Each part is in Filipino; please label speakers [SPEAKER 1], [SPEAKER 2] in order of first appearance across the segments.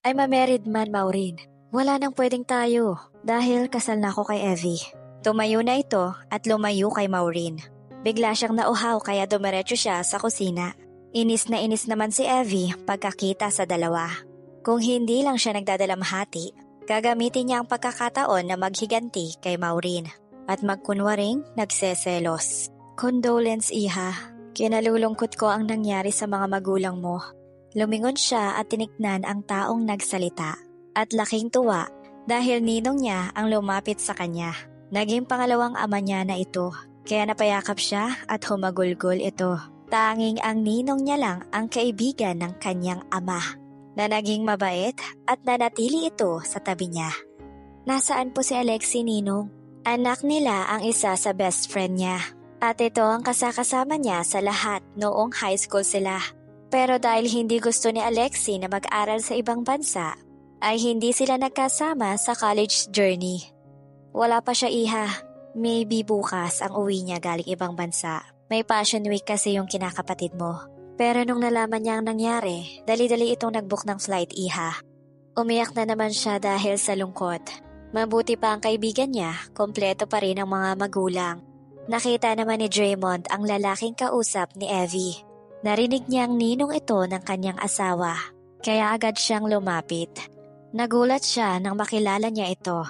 [SPEAKER 1] I'm a married man, Maureen. Wala nang pwedeng tayo dahil kasal na ako kay Evie. Tumayo na ito at lumayo kay Maureen. Bigla siyang nauhaw kaya dumiretso siya sa kusina. Inis na inis naman si Evie pagkakita sa dalawa. Kung hindi lang siya nagdadalamhati, gagamitin niya ang pagkakataon na maghiganti kay Maureen at magkunwaring nagseselos. Condolence, iha. Kinalulungkot ko ang nangyari sa mga magulang mo. Lumingon siya at tinignan ang taong nagsalita. At laking tuwa dahil ninong niya ang lumapit sa kanya. Naging pangalawang ama niya na ito. Kaya napayakap siya at humagulgol ito. Tanging ang ninong niya lang ang kaibigan ng kanyang ama. Na naging mabait at nanatili ito sa tabi niya. Nasaan po si Alexi, ninong? Anak nila ang isa sa best friend niya. At ito ang kasakasama niya sa lahat noong high school sila. Pero dahil hindi gusto ni Alexi na mag-aral sa ibang bansa, ay hindi sila nagkasama sa college journey. Wala pa siya, iha. Maybe bukas ang uwi niya galing ibang bansa. May Passion Week kasi yung kinakapatid mo. Pero nung nalaman niya ang nangyari, dali-dali itong nag-book ng flight, iha. Umiyak na naman siya dahil sa lungkot. Mabuti pa ang kaibigan niya, kompleto pa rin ang mga magulang. Nakita naman ni Draymond ang lalaking kausap ni Evie. Narinig niyang ninong ito ng kanyang asawa, kaya agad siyang lumapit. Nagulat siya nang makilala niya ito.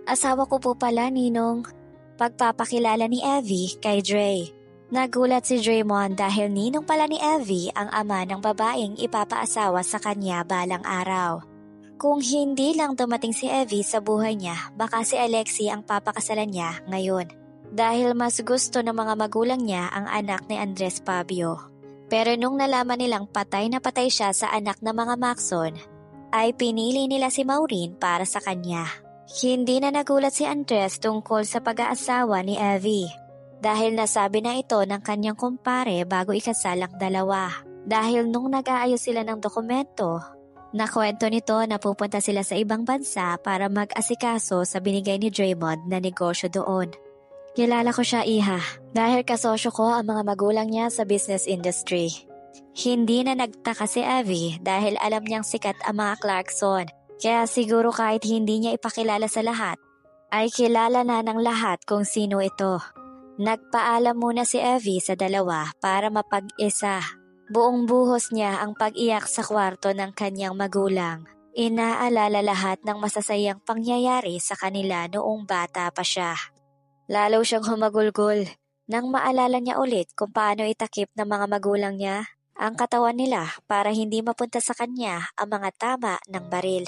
[SPEAKER 1] Asawa ko po pala, ninong. Pagpapakilala ni Evie kay Dre. Nagulat si Draymond dahil ninong pala ni Evie ang ama ng babaeng ipapaasawa sa kanya balang araw. Kung hindi lang dumating si Evie sa buhay niya, baka si Alexi ang papakasalan niya ngayon. Dahil mas gusto ng mga magulang niya ang anak ni Andres Fabio. Pero nung nalaman nilang patay na patay siya sa anak ng mga Maxon, ay pinili nila si Maureen para sa kanya. Hindi na nagulat si Andres tungkol sa pag-aasawa ni Evie. Dahil nasabi na ito ng kanyang kumpare bago ikasal ang dalawa. Dahil nung nag-aayos sila ng dokumento, nakwento nito na pupunta sila sa ibang bansa para mag-asikaso sa binigay ni Draymond na negosyo doon. Kilala ko siya, iha, dahil kasosyo ko ang mga magulang niya sa business industry. Hindi na nagtaka si Evie dahil alam niyang sikat ang mga Clarkson. Kaya siguro kahit hindi niya ipakilala sa lahat, ay kilala na ng lahat kung sino ito. Nagpaalam muna si Evie sa dalawa para mapag-isa. Buong buhos niya ang pag-iyak sa kwarto ng kanyang magulang. Inaalala lahat ng masasayang pangyayari sa kanila noong bata pa siya. Lalo siyang humagulgol nang maalala niya ulit kung paano itakip ng mga magulang niya ang katawan nila para hindi mapunta sa kanya ang mga tama ng baril.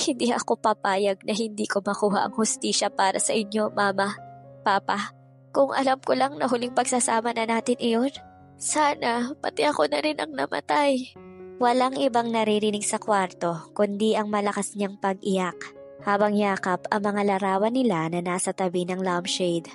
[SPEAKER 1] Hindi ako papayag na hindi ko makuha ang hustisya para sa inyo, Mama, Papa. Kung alam ko lang na huling pagsasama na natin iyon, sana pati ako na rin ang namatay. Walang ibang naririnig sa kwarto kundi ang malakas niyang pag-iyak habang yakap ang mga larawan nila na nasa tabi ng lampshade.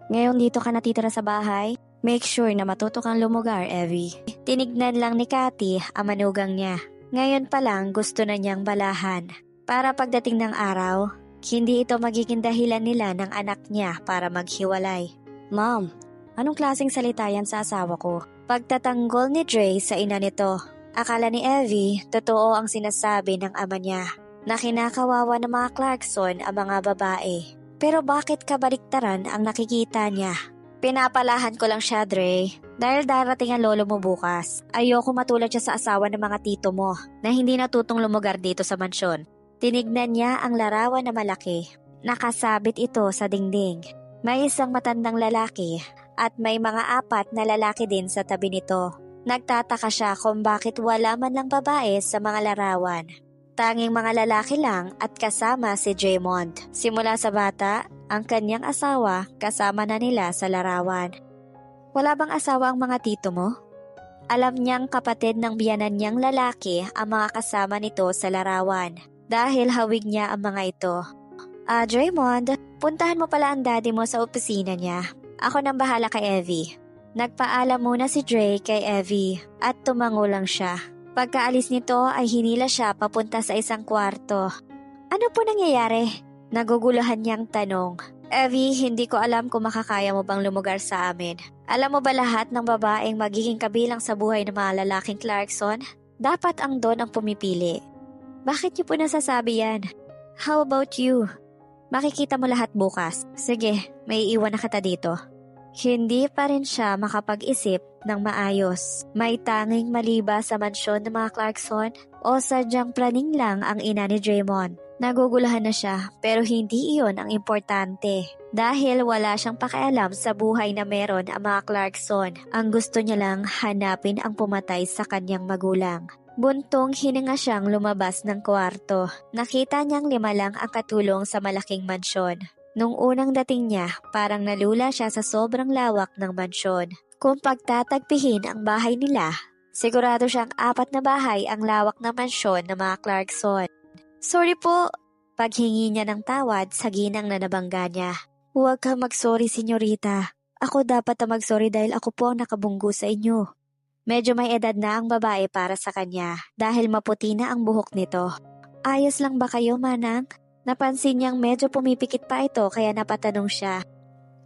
[SPEAKER 1] Ngayon dito ka natitira sa bahay? Make sure na matuto kang lumugar, Evie. Tinignan lang ni Cathy ang manugang niya. Ngayon pa lang gusto na niyang balahan. Para pagdating ng araw, hindi ito magiging dahilan nila ng anak niya para maghiwalay. Mom, anong klaseng salita yan sa asawa ko? Pagtatanggol ni Dre sa ina nito. Akala ni Evie, totoo ang sinasabi ng ama niya na kinakawawa ng mga Clarkson ang mga babae. Pero bakit kabaliktaran ang nakikita niya? Pinapalahan ko lang siya, Dre. Dahil darating ang lolo mo bukas, ayoko matulad siya sa asawa ng mga tito mo na hindi natutong lumugar dito sa mansyon. Tinignan niya ang larawan na malaki. Nakasabit ito sa dingding. May isang matandang lalaki at may mga 4 na lalaki din sa tabi nito. Nagtataka siya kung bakit wala man lang babae sa mga larawan. Tanging mga lalaki lang at kasama si Draymond. Simula sa bata, ang kanyang asawa kasama na nila sa larawan. Wala bang asawa ang mga tito mo? Alam niyang kapatid ng biyanan niyang lalaki ang mga kasama nito sa larawan dahil hawig niya ang mga ito. Draymond, puntahan mo pala ang daddy mo sa opisina niya. Ako nang bahala kay Evie. Nagpaalam muna si Dre kay Evie at tumango lang siya. Pagkaalis nito ay hinila siya papunta sa isang kwarto. Ano po nangyayari? Naguguluhan niyang tanong. Evie, hindi ko alam kung makakaya mo bang lumugar sa amin. Alam mo ba lahat ng babaeng magiging kabilang sa buhay ng mga lalaking Clarkson? Dapat ang Don ang pumipili. Bakit niyo po nasasabi yan? How about you? Makikita mo lahat bukas. Sige, may iwan na kita dito. Hindi pa rin siya makapag-isip ng maayos. May tanging maliba sa mansyon ng mga Clarkson o sadyang praning lang ang ina ni Draymond. Nagugulahan na siya pero hindi iyon ang importante. Dahil wala siyang pakialam sa buhay na meron ang mga Clarkson. Ang gusto niya lang hanapin ang pumatay sa kanyang magulang. Buntong hininga siyang lumabas ng kwarto. Nakita niyang 5 lang ang katulong sa malaking mansyon. Nung unang dating niya, parang nalula siya sa sobrang lawak ng mansyon. Kung pagtatagpihin ang bahay nila, sigurado siyang 4 na bahay ang lawak ng mansyon ng mga Clarkson. Sorry po, paghingi niya ng tawad sa ginang na nabangga niya. Huwag kang mag-sorry, senyorita. Ako dapat na mag-sorry dahil ako po ang nakabunggo sa inyo. Medyo may edad na ang babae para sa kanya dahil maputi na ang buhok nito. Ayos lang ba kayo, manang? Napansin niyang medyo pumipikit pa ito kaya napatanong siya.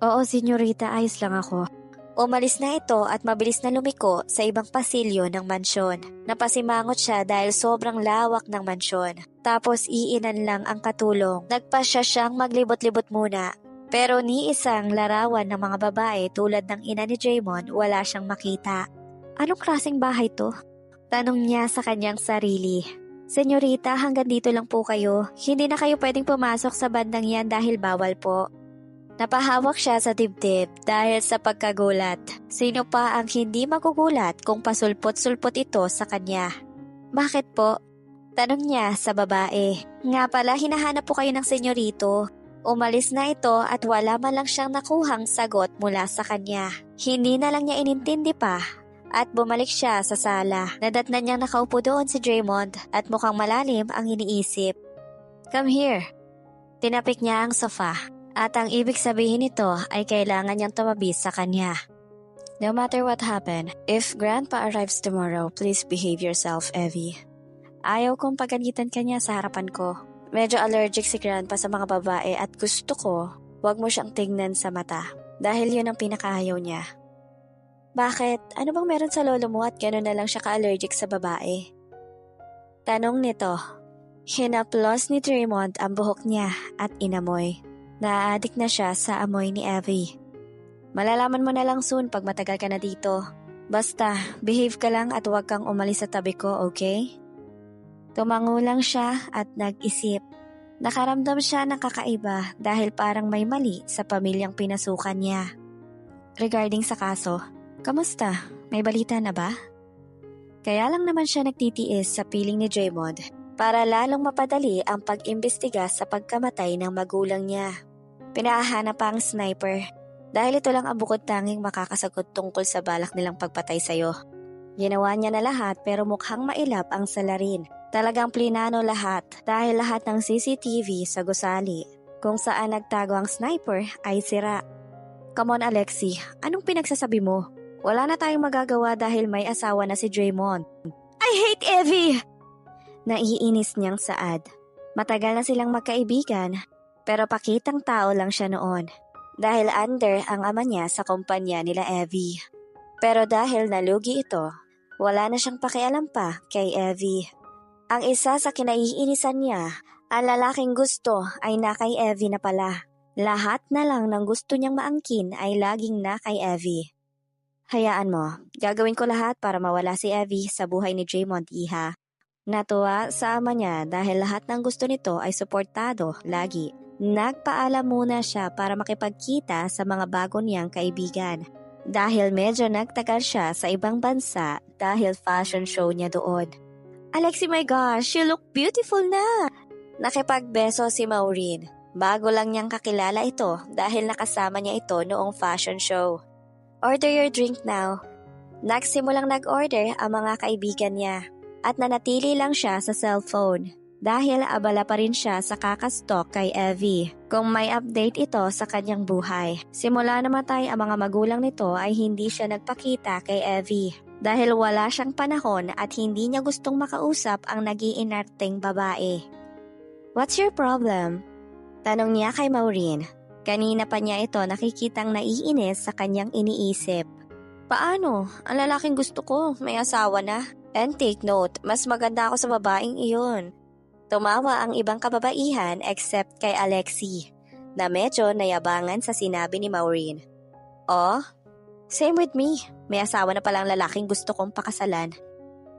[SPEAKER 1] Oo, senyorita, ayos lang ako. Umalis na ito at mabilis na lumiko sa ibang pasilyo ng mansyon. Napasimangot siya dahil sobrang lawak ng mansyon. Tapos iinan lang ang katulong. Nagpasya siyang maglibot-libot muna. Pero ni isang larawan ng mga babae tulad ng ina ni Draymond wala siyang makita. Anong klaseng bahay to? Tanong niya sa kanyang sarili. Senyorita, hanggang dito lang po kayo. Hindi na kayo pwedeng pumasok sa bandang yan dahil bawal po. Napahawak siya sa dibdib dahil sa pagkagulat. Sino pa ang hindi magugulat kung pasulpot-sulpot ito sa kanya? Bakit po? Tanong niya sa babae. Nga pala, hinahanap po kayo ng senyorito. Umalis na ito at wala man lang siyang nakuhang sagot mula sa kanya. Hindi na lang niya inintindi pa. At bumalik siya sa sala. Nadatnan niyang nakaupo doon si Draymond at mukhang malalim ang iniisip. Come here. Tinapik niya ang sofa. At ang ibig sabihin nito ay kailangan niyang tumabi sa kanya. No matter what happened, if Grandpa arrives tomorrow, please behave yourself, Evie. Ayaw kong pagalitan kanya sa harapan ko. Medyo allergic si Grandpa sa mga babae at gusto ko, wag mo siyang tingnan sa mata. Dahil yun ang pinakaayaw niya. Bakit? Ano bang meron sa lolo mo at gano'n na lang siya ka-allergic sa babae? Tanong nito. Hinaplos ni Draymond ang buhok niya at inamoy. Naa-addict na siya sa amoy ni Evie. Malalaman mo na lang soon pag matagal ka na dito. Basta, behave ka lang at huwag kang umalis sa tabi ko, okay? Tumango lang siya at nag-isip. Nakaramdam siya ng kakaiba dahil parang may mali sa pamilyang pinasukan niya. Regarding sa kaso, kamusta? May balita na ba? Kaya lang naman siya nagtitiis sa piling ni Draymond para lalong mapadali ang pag-imbestiga sa pagkamatay ng magulang niya. Pinahahanap pa ang sniper dahil ito lang ang bukod tanging makakasagot tungkol sa balak nilang pagpatay sa'yo. Ginawa niya na lahat pero mukhang mailap ang salarin. Talagang plinano lahat dahil lahat ng CCTV sa gusali kung saan nagtago ang sniper ay sira. Come on Alexi, anong pinagsasabi mo? Wala na tayong magagawa dahil may asawa na si Draymond. I hate Evie! Naiinis niyang saad. Matagal na silang magkaibigan, pero pakitang tao lang siya noon. Dahil under ang ama niya sa kumpanya nila Evie. Pero dahil nalugi ito, wala na siyang pakialam pa kay Evie. Ang isa sa kinaiinisan niya, ang lalaking gusto ay na kay Evie na pala. Lahat na lang ng gusto niyang maangkin ay laging na kay Evie. Hayaan mo, gagawin ko lahat para mawala si Evie sa buhay ni Draymond, iha. Natuwa sa ama niya dahil lahat ng gusto nito ay suportado lagi. Nagpaalam muna siya para makipagkita sa mga bago niyang kaibigan. Dahil medyo nagtagal siya sa ibang bansa dahil fashion show niya doon. Alexi, my gosh, you look beautiful na! Nakipagbeso si Maureen. Bago lang niyang kakilala ito dahil nakasama niya ito noong fashion show. Order your drink now. Nagsimulang nag-order ang mga kaibigan niya. At nanatili lang siya sa cellphone dahil abala pa rin siya sa kakastalk kay Evie kung may update ito sa kanyang buhay. Simula namatay ang mga magulang nito ay hindi siya nagpakita kay Evie dahil wala siyang panahon at hindi niya gustong makausap ang nag-iinarteng babae. What's your problem? Tanong niya kay Maureen. Kanina pa niya ito nakikitang naiinis sa kanyang iniisip. Paano? Ang lalaking gusto ko, may asawa na. And take note, mas maganda ako sa babaeng iyon. Tumawa ang ibang kababaihan except kay Alexi, na medyo nayabangan sa sinabi ni Maureen. Oh, same with me. May asawa na palang lalaking gusto kong pakasalan.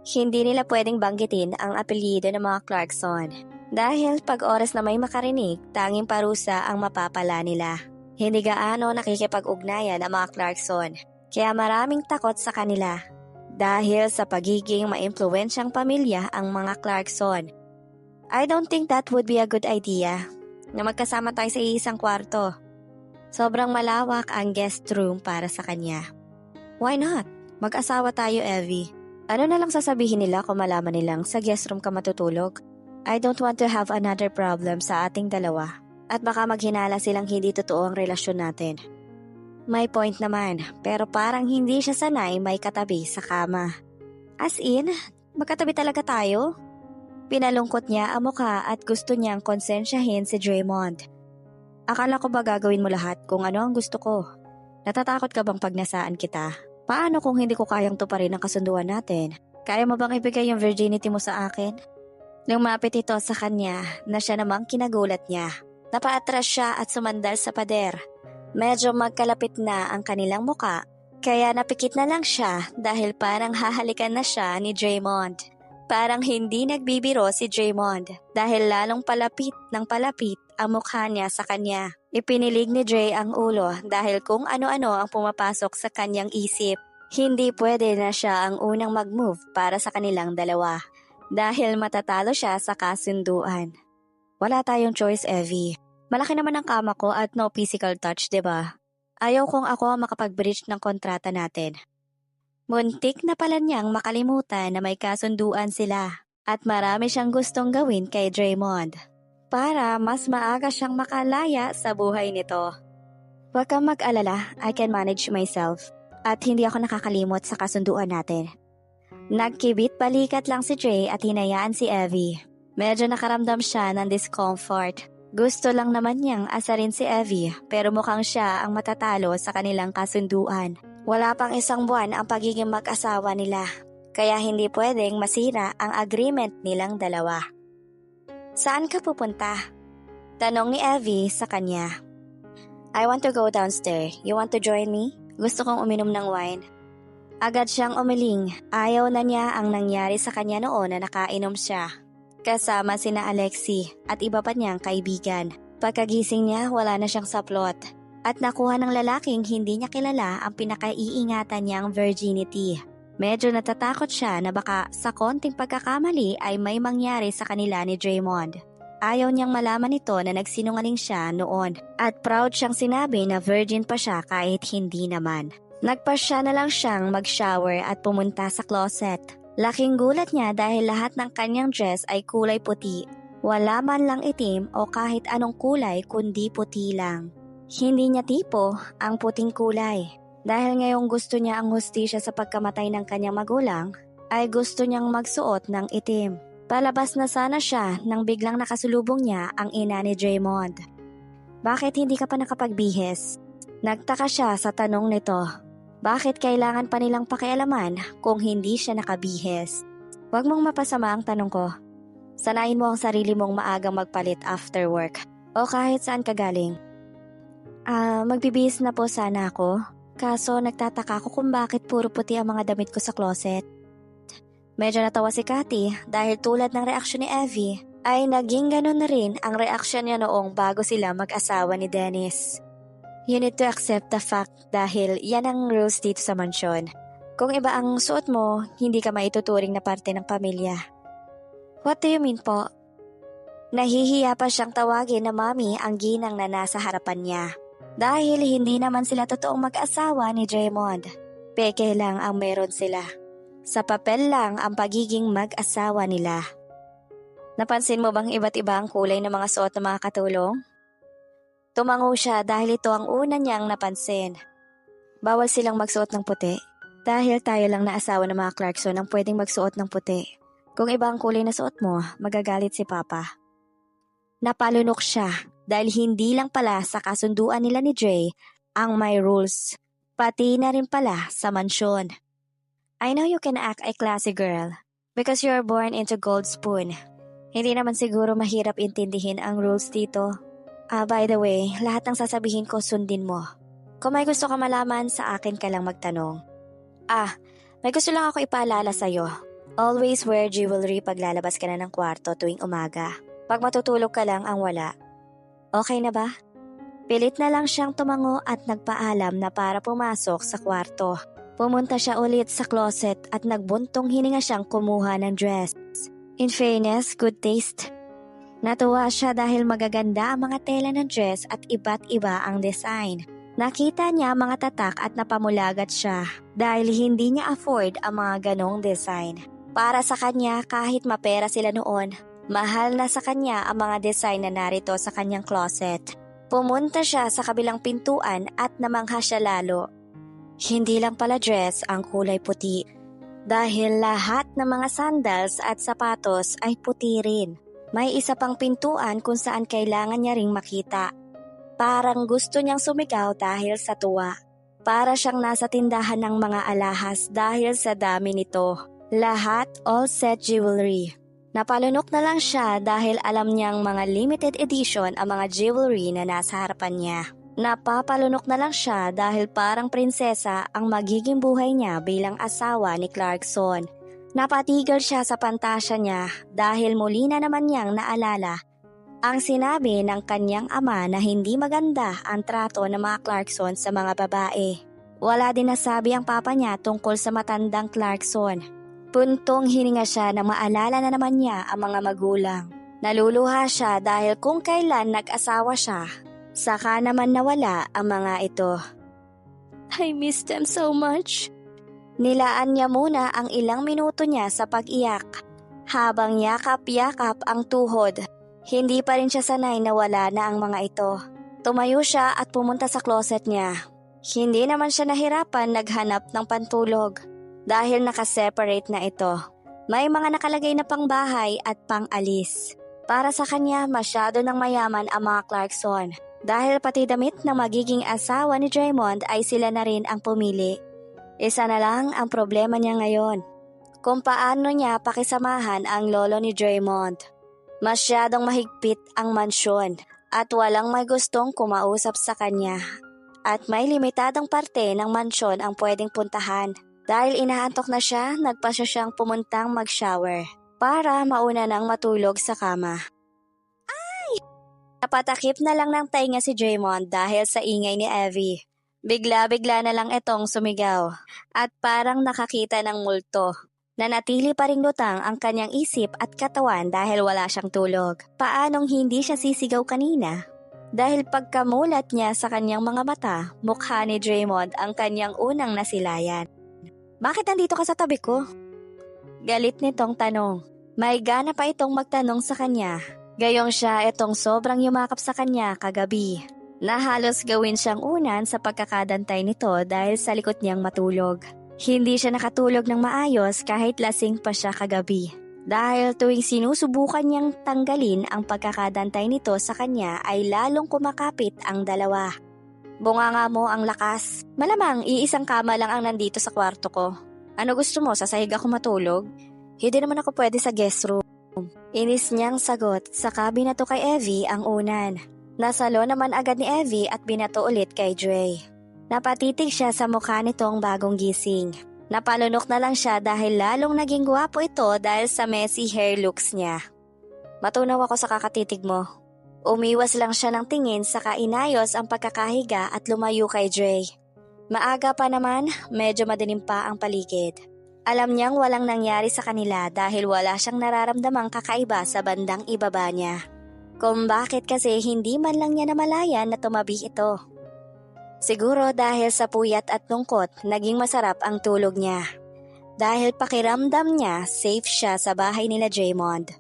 [SPEAKER 1] Hindi nila pwedeng banggitin ang apelyido ng mga Clarkson. Dahil pag oras na may makarinig, tanging parusa ang mapapala nila. Hindi gaano nakikipag-ugnayan ang mga Clarkson, kaya maraming takot sa kanila. Dahil sa pagiging maimpluwensyang pamilya ang mga Clarkson. I don't think that would be a good idea, na magkasama tayo sa isang kwarto. Sobrang malawak ang guest room para sa kanya. Why not? Mag-asawa tayo, Evie. Ano na lang sasabihin nila kung malaman nilang sa guest room ka matutulog? I don't want to have another problem sa ating dalawa. At baka maghinala silang hindi totoo ang relasyon natin. May point naman, pero parang hindi siya sanay may katabi sa kama. As in, magkatabi talaga tayo? Pinalungkot niya ang mukha at gusto niyang konsensyahin si Draymond. Akala ko ba gagawin mo lahat kung ano ang gusto ko? Natatakot ka bang pagnasaan kita? Paano kung hindi ko kayang tuparin ang kasunduan natin? Kaya mo bang ibigay yung virginity mo sa akin? Lumapit ito sa kanya na siya namang kinagulat niya. Napaatras siya at sumandal sa pader. Medyo magkalapit na ang kanilang muka, kaya napikit na lang siya dahil parang hahalikan na siya ni Draymond. Parang hindi nagbibiro si Draymond dahil lalong palapit ng palapit ang mukha niya sa kanya. Ipinilig ni Dray ang ulo dahil kung ano-ano ang pumapasok sa kanyang isip. Hindi pwede na siya ang unang mag-move para sa kanilang dalawa dahil matatalo siya sa kasunduan. Wala tayong choice, Evie. Malaki naman ang kama ko at no physical touch, diba? Ayaw kong ako makapag-breach ng kontrata natin. Muntik na pala niyang makalimutan na may kasunduan sila at marami siyang gustong gawin kay Draymond para mas maaga siyang makalaya sa buhay nito. Huwag kang mag-alala, I can manage myself at hindi ako nakakalimot sa kasunduan natin. Nagkibit balikat lang si Dray at hinayaan si Evie. Medyo nakaramdam siya ng discomfort. Gusto lang naman niyang asarin si Evie pero mukhang siya ang matatalo sa kanilang kasunduan. Wala pang isang buwan ang pagiging mag-asawa nila, kaya hindi pwedeng masira ang agreement nilang dalawa. Saan ka pupunta? Tanong ni Evie sa kanya. I want to go downstairs. You want to join me? Gusto kong uminom ng wine. Agad siyang umiling. Ayaw na niya ang nangyari sa kanya noon na nakainom siya. Kasama sina Alexi at iba pa niyang kaibigan. Pagkagising niya, wala na siyang saplot. At nakuha ng lalaking hindi niya kilala ang pinakaiingatan niyang virginity. Medyo natatakot siya na baka sa konting pagkakamali ay may mangyari sa kanila ni Draymond. Ayaw niyang malaman ito na nagsinungaling siya noon at proud siyang sinabi na virgin pa siya kahit hindi naman. Nagpasya na lang siyang mag-shower at pumunta sa closet. Laking gulat niya dahil lahat ng kanyang dress ay kulay puti. Wala man lang itim o kahit anong kulay kundi puti lang. Hindi niya tipo ang puting kulay. Dahil ngayong gusto niya ang hustisya sa pagkamatay ng kanyang magulang, ay gusto niyang magsuot ng itim. Palabas na sana siya nang biglang nakasulubong niya ang ina ni Draymond. Bakit hindi ka pa nakapagbihis? Nagtaka siya sa tanong nito. Bakit kailangan pa nilang pakialaman kung hindi siya nakabihis? Huwag mong mapasama ang tanong ko. Sanayin mo ang sarili mong maagang magpalit after work o kahit saan ka galing. Magbibihis na po sana ako. Kaso nagtataka ko kung bakit puro puti ang mga damit ko sa closet. Medyo natawa si Cathy dahil tulad ng reaksyon ni Evie ay naging ganun na rin ang reaksyon niya noong bago sila mag-asawa ni Dennis. You need to accept the fact dahil yan ang rules dito sa mansyon. Kung iba ang suot mo, hindi ka maituturing na parte ng pamilya. What do you mean po? Nahihiya pa siyang tawagin na mami ang ginang na nasa harapan niya. Dahil hindi naman sila totoong mag-asawa ni Draymond. Peke lang ang meron sila. Sa papel lang ang pagiging mag-asawa nila. Napansin mo bang iba't iba ang kulay ng mga suot ng mga katulong? Tumango siya dahil ito ang una niyang napansin. Bawal silang magsuot ng puti. Dahil tayo lang na asawa ng mga Clarkson ang pwedeng magsuot ng puti. Kung iba ang kulay na suot mo, magagalit si Papa. Napalunok siya dahil hindi lang pala sa kasunduan nila ni Dray ang may rules, pati na rin pala sa mansyon. I know you can act a classy girl because you're born into gold spoon. Hindi naman siguro mahirap intindihin ang rules dito. By the way, lahat ng sasabihin ko sundin mo. Kung may gusto ka malaman, sa akin ka lang magtanong. May gusto lang ako ipaalala sa'yo. Always wear jewelry pag lalabas ka na ng kwarto tuwing umaga. Pag matutulog ka lang ang wala. Okay na ba? Pilit na lang siyang tumango at nagpaalam na para pumasok sa kwarto. Pumunta siya ulit sa closet at nagbuntong hininga siyang kumuha ng dress. In fairness, good taste. Natuwa siya dahil magaganda ang mga tela ng dress at iba't iba ang design. Nakita niya mga tatak at napamulagat siya dahil hindi niya afford ang mga ganong design. Para sa kanya kahit mapera sila noon, mahal na sa kanya ang mga design na narito sa kanyang closet. Pumunta siya sa kabilang pintuan at namangha siya lalo. Hindi lang pala dress ang kulay puti dahil lahat ng mga sandals at sapatos ay puti rin. May isa pang pintuan kung saan kailangan niya ring makita. Parang gusto niyang sumigaw dahil sa tuwa. Para siyang nasa tindahan ng mga alahas dahil sa dami nito. Lahat all set jewelry. Napalunok na lang siya dahil alam niyang mga limited edition ang mga jewelry na nasa harapan niya. Napapalunok na lang siya dahil parang prinsesa ang magiging buhay niya bilang asawa ni Clarkson. Napatigil siya sa pantasya niya dahil muli na naman niyang naalala ang sinabi ng kanyang ama na hindi maganda ang trato ng mga Clarkson sa mga babae. Wala din nasabi ang papa niya tungkol sa matandang Clarkson. Puntong hininga siya na maalala na naman niya ang mga magulang. Naluluha siya dahil kung kailan nag-asawa siya, saka naman nawala ang mga ito. I miss them so much. Nilaan niya muna ang ilang minuto niya sa pag-iyak. Habang yakap-yakap ang tuhod, hindi pa rin siya sanay na wala na ang mga ito. Tumayo siya at pumunta sa closet niya. Hindi naman siya nahirapan naghanap ng pantulog dahil nakaseparate na ito. May mga nakalagay na pangbahay at pang-alis. Para sa kanya, masyado ng mayaman ang mga Clarkson dahil pati damit na magiging asawa ni Draymond ay sila na rin ang pumili. Isa na lang ang problema niya ngayon. Kung paano niya pakisamahan ang lolo ni Draymond. Masyadong mahigpit ang mansyon at walang may gustong kumausap sa kanya. At may limitadong parte ng mansyon ang pwedeng puntahan. Dahil inaantok na siya, nagpasya siyang pumuntang mag-shower para mauna nang matulog sa kama. Napatakip na lang ng tainga si Draymond dahil sa ingay ni Evie. Bigla-bigla na lang itong sumigaw at parang nakakita ng multo. Nanatili pa ring lutang ang kanyang isip at katawan dahil wala siyang tulog. Paanong hindi siya sisigaw kanina? Dahil pagkamulat niya sa kanyang mga mata, mukha ni Draymond ang kanyang unang nasilayan. Bakit nandito ka sa tabi ko? Galit nitong tanong. May gana pa itong magtanong sa kanya. Gayong siya itong sobrang yumakap sa kanya kagabi. Na halos gawin siyang unan sa pagkakadantay nito dahil sa likod niyang matulog. Hindi siya nakatulog ng maayos kahit lasing pa siya kagabi. Dahil tuwing sinusubukan niyang tanggalin ang pagkakadantay nito sa kanya ay lalong kumakapit ang dalawa. Bunganga mo ang lakas. Malamang iisang kama lang ang nandito sa kwarto ko. Ano gusto mo, sa sahig ako matulog? Hindi naman ako pwede sa guest room. Inis niyang sagot, saka binato kay Evie ang unan. Nasalo naman agad ni Evie at binato ulit kay Dre. Napatitig siya sa mukha nitong bagong gising. Napalunok na lang siya dahil lalong naging gwapo ito dahil sa messy hair looks niya. Matunaw ako sa kakatitig mo. Umiwas lang siya ng tingin saka inayos ang pagkakahiga at lumayo kay Dre. Maaga pa naman, medyo madilim pa ang paligid. Alam niyang walang nangyari sa kanila dahil wala siyang nararamdamang kakaiba sa bandang ibaba niya. Kung bakit kasi hindi man lang niya namalayan na tumabi ito. Siguro dahil sa puyat at lungkot, naging masarap ang tulog niya. Dahil pakiramdam niya, safe siya sa bahay nila Draymond.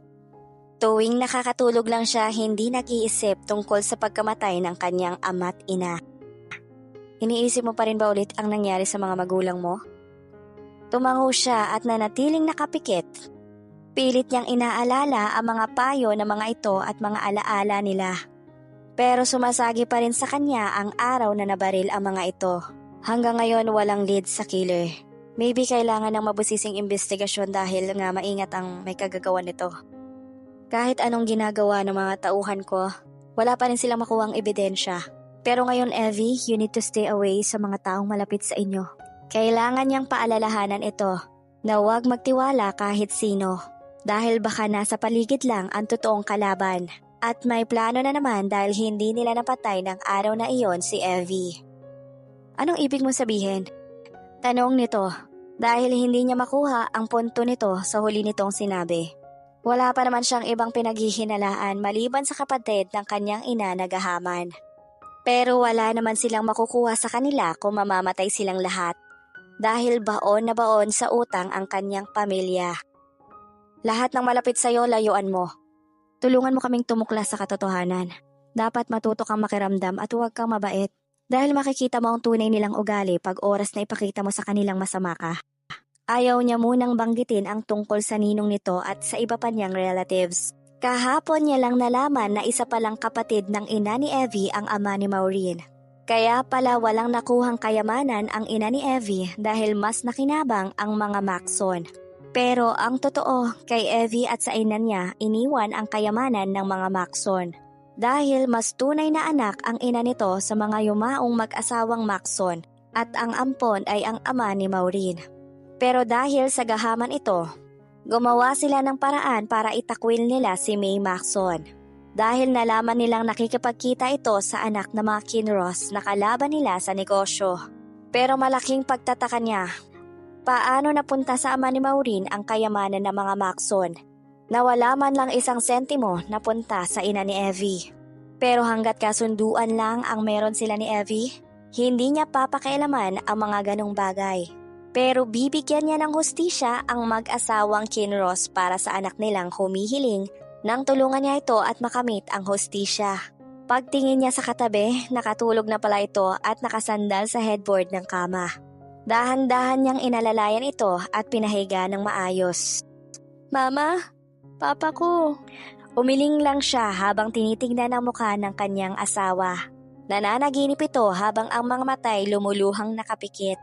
[SPEAKER 1] Tuwing nakakatulog lang siya, hindi nag-iisip tungkol sa pagkamatay ng kanyang ama't ina. Iniisip mo pa rin ba ulit ang nangyari sa mga magulang mo? Tumango siya at nanatiling nakapikit. Pilit niyang inaalala ang mga payo ng mga ito at mga alaala nila. Pero sumasagi pa rin sa kanya ang araw na nabaril ang mga ito. Hanggang ngayon walang lead sa killer. Maybe kailangan ng mabusising investigasyon dahil nga maingat ang may kagagawan nito. Kahit anong ginagawa ng mga tauhan ko, wala pa rin silang makuhang ebidensya. Pero ngayon, Evie, you need to stay away sa mga taong malapit sa inyo. Kailangan niyang paalalahanan ito na huwag magtiwala kahit sino. Dahil baka nasa paligid lang ang totoong kalaban. At may plano na naman dahil hindi nila napatay ng araw na iyon si Evie. Anong ibig mong sabihin? Tanong nito dahil hindi niya makuha ang punto nito sa huli nitong sinabi. Wala pa naman siyang ibang pinaghihinalaan maliban sa kapatid ng kanyang ina na gahaman. Pero wala naman silang makukuha sa kanila kung mamamatay silang lahat. Dahil baon na baon sa utang ang kanyang pamilya. Lahat ng malapit sa'yo, layuan mo. Tulungan mo kaming tumuklas sa katotohanan. Dapat matuto kang makiramdam at huwag kang mabait. Dahil makikita mo ang tunay nilang ugali pag oras na ipakita mo sa kanilang masama ka. Ayaw niya munang banggitin ang tungkol sa ninong nito at sa iba pa niyang relatives. Kahapon niya lang nalaman na isa palang kapatid ng ina ni Evie ang ama ni Maureen. Kaya pala walang nakuhang kayamanan ang ina ni Evie dahil mas nakinabang ang mga Maxon. Pero ang totoo, kay Evie at sa ina niya iniwan ang kayamanan ng mga Maxon. Dahil mas tunay na anak ang ina nito sa mga yumaong mag-asawang Maxon at ang ampon ay ang ama ni Maureen. Pero dahil sa gahaman ito, gumawa sila ng paraan para itakwil nila si May Maxon. Dahil nalaman nilang nakikipagkita ito sa anak na mga Kinross na kalaban nila sa negosyo. Pero malaking pagtataka niya, paano napunta sa ama ni Maureen ang kayamanan ng mga Maxon? Na wala man lang isang sentimo napunta sa ina ni Evie. Pero hanggat kasunduan lang ang meron sila ni Evie, hindi niya papakialaman ang mga ganong bagay. Pero bibigyan niya ng hustisya ang mag-asawang Kinross para sa anak nilang humihiling nang tulungan niya ito at makamit ang hustisya. Pagtingin niya sa katabi, nakatulog na pala ito at nakasandal sa headboard ng kama. Dahan-dahan niyang inalalayan ito at pinahiga ng maayos. Mama, Papa ko. Umiling lang siya habang tinitingnan ang mukha ng kanyang asawa. Nananaginip ito habang ang mga matay lumuluhang nakapikit.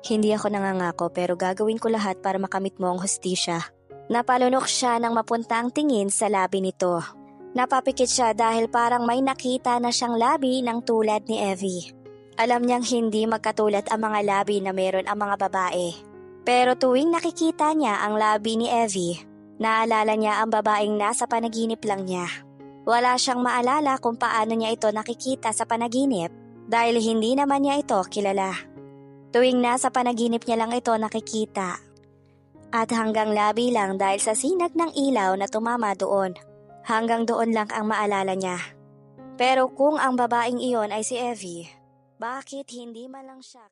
[SPEAKER 1] Hindi ako nangangako pero gagawin ko lahat para makamit mo ang hustisya. Napalunok siya nang mapunta ang tingin sa labi nito. Napapikit siya dahil parang may nakita na siyang labi ng tulad ni Evie. Alam niyang hindi magkatulad ang mga labi na meron ang mga babae. Pero tuwing nakikita niya ang labi ni Evie, naalala niya ang babaeng nasa panaginip lang niya. Wala siyang maalala kung paano niya ito nakikita sa panaginip dahil hindi naman niya ito kilala. Tuwing nasa panaginip niya lang ito nakikita. At hanggang labi lang dahil sa sinag ng ilaw na tumama doon. Hanggang doon lang ang maalala niya. Pero kung ang babaeng iyon ay si Evie, bakit hindi man lang siya